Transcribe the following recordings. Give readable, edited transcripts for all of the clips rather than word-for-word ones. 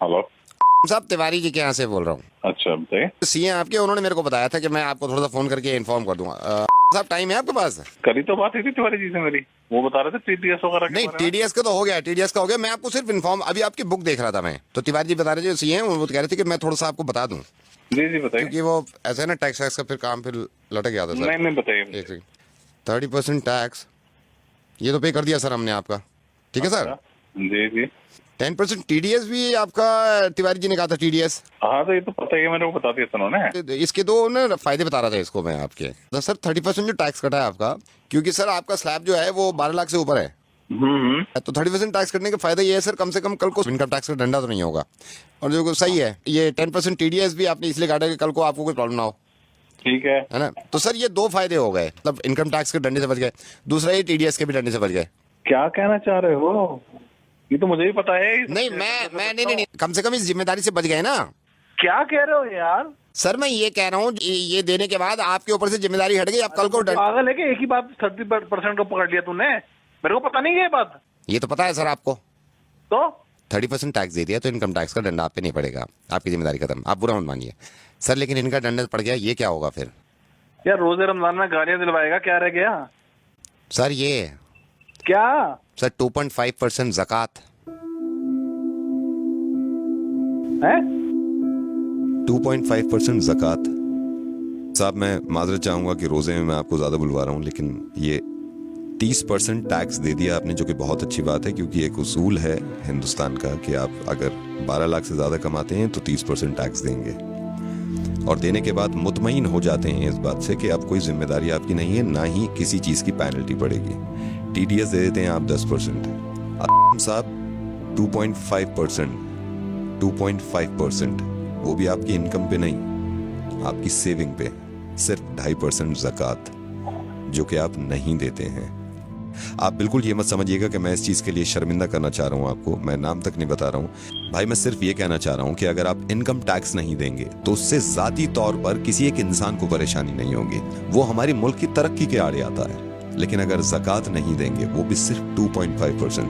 Hello साहब, तिवारी जी के यहाँ से बोल रहा हूँ। अच्छा बताइए। सीए आपके, उन्होंने मेरे को बताया था कि मैं आपको थोड़ा सा फोन करके इन्फॉर्म कर दूंगा। साहब, टाइम है आपके पास? करी तो बात हुई थी तिवारी जी से मेरी, वो बता रहे थे टीडीएस वगैरह के नहीं, बारे में। टीडीएस का तो हो गया, टीडीएस का हो गया। मैं आपको सिर्फ इन्फॉर्म, अभी आपकी बुक देख रहा था मैं, तो तिवारी जी बता रहे थे सीए हैं, वो कह रहे थे कि मैं थोड़ा सा आपको बता दूं, जी जी बताइए। क्योंकि वो ऐसा है ना, टैक्स वैक्स का फिर काम फिर लटक गया था सर। नहीं नहीं बताइए। एक सेकंड। 30% टैक्स ये तो पे कर दिया सर हमने आपका, ठीक है सर। अच्छा, जी जी। 10% टीडीएस भी आपका, तिवारी जी ने कहा था टीडीएस। हाँ तो ये तो पता ही है, मेरे को बता दिया था उन्होंने। इसके दो ना फायदे बता रहा था इसको मैं आपके। तो सर 30% जो टैक्स कटा है आपका, क्योंकि सर आपका स्लैब जो है वो 12 लाख से ऊपर है, तो 30% टैक्स कटने का फायदा ये है सर, कम से कम कल को इनकम टैक्स का डंडा तो नहीं होगा। और जो सही है, ये 10% टीडीएस भी आपने इसलिए काटा कि कल को आपको कोई प्रॉब्लम ना हो, ठीक है। है ना। तो सर ये दो फायदे हो गए, मतलब इनकम टैक्स के डंडे से बच गए, दूसरा ये टीडीएस के भी डंडे से बच गए। क्या कहना चाह रहे हो? ये तो मुझे भी पता है। नहीं, मैं नहीं, कम से कम इस जिम्मेदारी से बच गए ना। क्या कह रहे हो यार? सर मैं ये कह रहा हूँ, ये देने के बाद आपके ऊपर से जिम्मेदारी हट गई, आप कल को पागल है कि एक ही बात 30% को पकड़ लिया तूने? मेरे को पता नहीं है ये बात। ये तो पता है सर आपको। तो 30% टैक्स दे दिया तो इनकम टैक्स का डंडा आप पे नहीं पड़ेगा, आपकी जिम्मेदारी खत्म, आप बुरा मत मानिए सर। लेकिन इनका डंडा पड़ गया, ये क्या होगा फिर? यार रोजे रमजान में गालियां दिलवाएगा, क्या रह गया? सर ये क्या? सर 2.5% ज़कात, है 2.5% ज़कात। साहब मैं माजरत चाहूँगा कि रोज़े में मैं आपको ज़्यादा बुलवा रहा हूँ, लेकिन ये 30% टैक्स दे दिया आपने, जो कि बहुत अच्छी बात है, क्योंकि एक उसूल है हिंदुस्तान का कि आप अगर 12 लाख से ज़्यादा कमाते हैं तो 30% टैक्स देंगे, और देने के बाद मुतमईन हो जाते हैं इस बात से कि अब कोई जिम्मेदारी आपकी नहीं है, ना ही किसी चीज़ की पेनल्टी पड़ेगी। टीडीएस दे देते हैं आप 10%, साहब 2.5%, वो भी आपकी इनकम पे नहीं, आपकी सेविंग पे, सिर्फ 2.5% ज़कात, जो कि आप नहीं देते हैं। आप बिल्कुल ये मत समझिएगा कि मैं इस चीज़ के लिए शर्मिंदा करना चाह रहा हूँ आपको, मैं नाम तक नहीं बता रहा हूँ भाई। मैं सिर्फ ये कहना चाह रहा हूँ कि अगर आप इनकम टैक्स नहीं देंगे तो उससे ज़ाती तौर पर किसी एक इंसान को परेशानी नहीं होगी, वो हमारी मुल्क की तरक्की के आड़े आता है। लेकिन अगर ज़कात नहीं देंगे, वो भी सिर्फ 2.5%,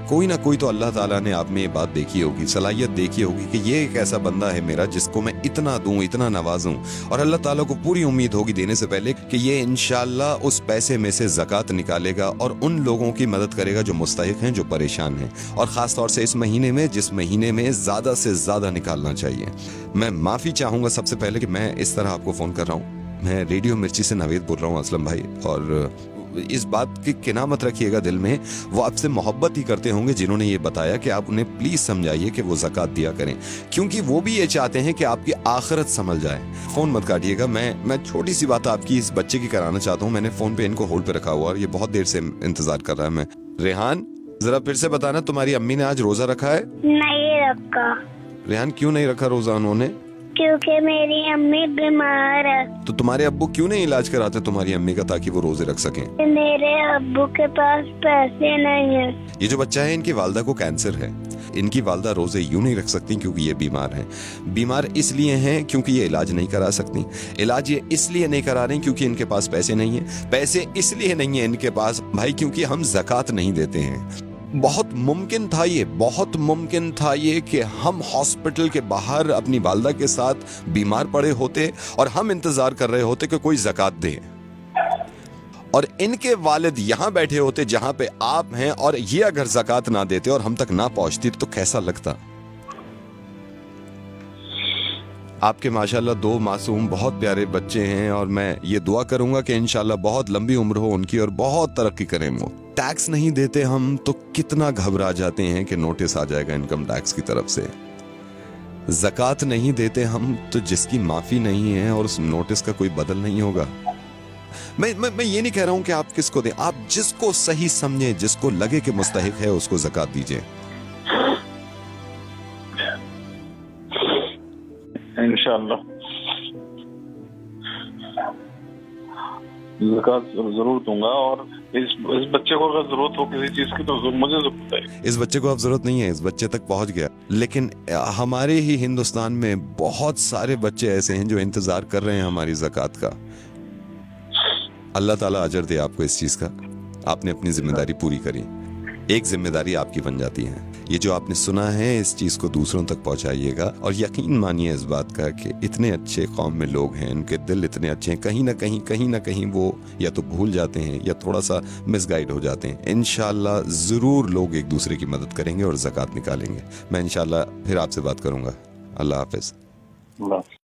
कोई ना कोई तो अल्लाह ताला ने आप में ये बात देखी होगी, सलाहियत देखी होगी कि ये एक ऐसा बंदा है मेरा जिसको मैं इतना दूं, इतना नवाजूं, और अल्लाह ताला को पूरी उम्मीद होगी देने से पहले कि ये इंशाल्लाह उस पैसे में से ज़कात निकालेगा और उन लोगों की मदद करेगा जो मुस्तहिक हैं, जो परेशान हैं, और ख़ास तौर से इस महीने में, जिस महीने में ज़्यादा से ज़्यादा निकालना चाहिए। मैं माफ़ी चाहूँगा सबसे पहले कि मैं इस तरह आपको फ़ोन कर रहा हूँ। मैं रेडियो मिर्ची से नवेद बोल रहा हूँ असलम भाई, और इस बात की किना मत रखिएगा दिल में, वो आपसे मोहब्बत ही करते होंगे जिन्होंने ये बताया कि आप उन्हें प्लीज समझाइए कि वो ज़कात दिया करें, क्योंकि वो भी ये चाहते हैं कि आपकी आखिरत संभल जाए। फोन मत काटिएगा, मैं छोटी सी बात आपकी इस बच्चे की कराना चाहता हूँ। मैंने फोन पे इनको होल्ड पे रखा हुआ और ये बहुत देर से इंतजार कर रहा है। मैं रेहान, जरा फिर से बताना, तुम्हारी अम्मी ने आज रोजा रखा है? नहीं रखा। रेहान क्यों नहीं रखा रोजा उन्होंने? क्योंकि मेरी अम्मी बीमार है। तो तुम्हारे अब्बू क्यों नहीं इलाज कराते तुम्हारी अम्मी का, ताकि वो रोजे रख सकें? मेरे अब्बू के पास पैसे नहीं है। ये जो बच्चा है, इनकी वालदा को कैंसर है। इनकी वालदा रोजे यूं नहीं रख सकती क्योंकि ये बीमार हैं। बीमार इसलिए हैं क्योंकि ये इलाज नहीं करा सकती। इलाज ये इसलिए नहीं करा रही क्योंकि इनके पास पैसे नहीं है। पैसे इसलिए नहीं है इनके पास भाई क्योंकि हम ज़कात नहीं देते हैं। बहुत मुमकिन था ये कि हम हॉस्पिटल के बाहर अपनी वालदा के साथ बीमार पड़े होते और हम इंतजार कर रहे होते कि कोई ज़कात दे, और इनके वालिद यहाँ बैठे होते जहाँ पे आप हैं, और ये अगर ज़कात ना देते और हम तक ना पहुँचती तो कैसा लगता? आपके माशाल्लाह 2 मासूम बहुत प्यारे बच्चे हैं, और मैं ये दुआ करूंगा कि इंशाल्लाह बहुत लंबी उम्र हो उनकी और बहुत तरक्की करें वो। टैक्स नहीं देते हम तो कितना घबरा जाते हैं कि नोटिस आ जाएगा इनकम टैक्स की तरफ से। ज़कात नहीं देते हम तो जिसकी माफी नहीं है और उस नोटिस का कोई बदल नहीं होगा। मैं ये नहीं कह रहा हूं कि आप किसको दें, आप जिसको सही समझे, जिसको लगे कि मुस्तहिक है, उसको ज़कात दीजिए। इंशाल्लाह ज़कात जरूर दूंगा, और इस बच्चे को अगर जरूरत हो किसी चीज की तो मुझे जरूर बताइए। इस बच्चे को अब जरूरत नहीं है, इस बच्चे तक पहुंच गया, लेकिन हमारे ही हिंदुस्तान में बहुत सारे बच्चे ऐसे हैं जो इंतजार कर रहे हैं हमारी ज़कात का। अल्लाह ताला अजर दे आपको इस चीज का, आपने अपनी जिम्मेदारी पूरी करी। एक जिम्मेदारी आपकी बन जाती है, ये जो आपने सुना है इस चीज़ को दूसरों तक पहुंचाइएगा और यकीन मानिए इस बात का कि इतने अच्छे कौम में लोग हैं, उनके दिल इतने अच्छे हैं, कहीं ना कहीं वो या तो भूल जाते हैं या थोड़ा सा मिसगाइड हो जाते हैं। इंशाल्लाह ज़रूर लोग एक दूसरे की मदद करेंगे और ज़कात निकालेंगे। मैं इंशाल्लाह फिर आपसे बात करूँगा। अल्लाह हाफिज़। बस